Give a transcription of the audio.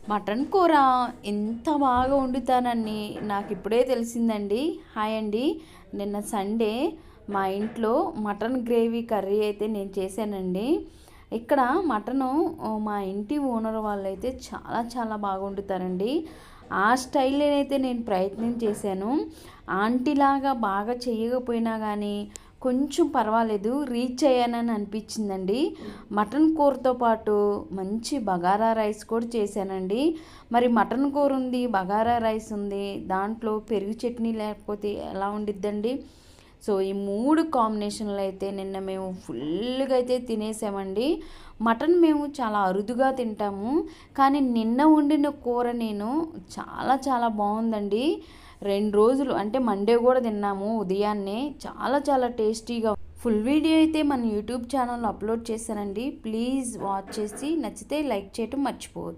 Mutton కూర ఎంత బాగా వండుతానని నాకు ఇప్పుడే తెలిసిందండి. హాయ్ అండి. నిన్న సండే మా ఇంట్లో మటన్ గ్రేవీ కర్రీ అయితే నేను చేశానండి. ఇక్కడ మటను మా ఇంటి ఓనర్ వాళ్ళు అయితే చాలా చాలా బాగా వండుతారండి. ఆ స్టైల్లోనైతే నేను ప్రయత్నం చేశాను. ఆంటీలాగా బాగా చేయకపోయినా కానీ కొంచెం పర్వాలేదు, రీచ్ అయ్యానని అనిపించిందండి. మటన్ కూరతో పాటు మంచి బగారా రైస్ కూడా చేశానండి. మరి మటన్ కూర ఉంది, బగారా రైస్ ఉంది, దాంట్లో పెరుగు చట్నీ లేకపోతే ఎలా ఉండిద్దండి. సో ఈ 3 కాంబినేషన్లు అయితే నిన్న మేము ఫుల్గా అయితే తినేసామండి. మటన్ మేము చాలా అరుదుగా తింటాము, కానీ నిన్న వండిన కూర నేను చాలా చాలా బాగుందండి. 2 రోజులు అంటే మండే కూడా తిన్నాము ఉదయాన్నే. చాలా చాలా టేస్టీగా. ఫుల్ వీడియో అయితే మన యూట్యూబ్ ఛానల్లో అప్లోడ్ చేశానండి. ప్లీజ్ వాచ్ చేసి నచ్చితే లైక్ చేయటం మర్చిపోవద్దు.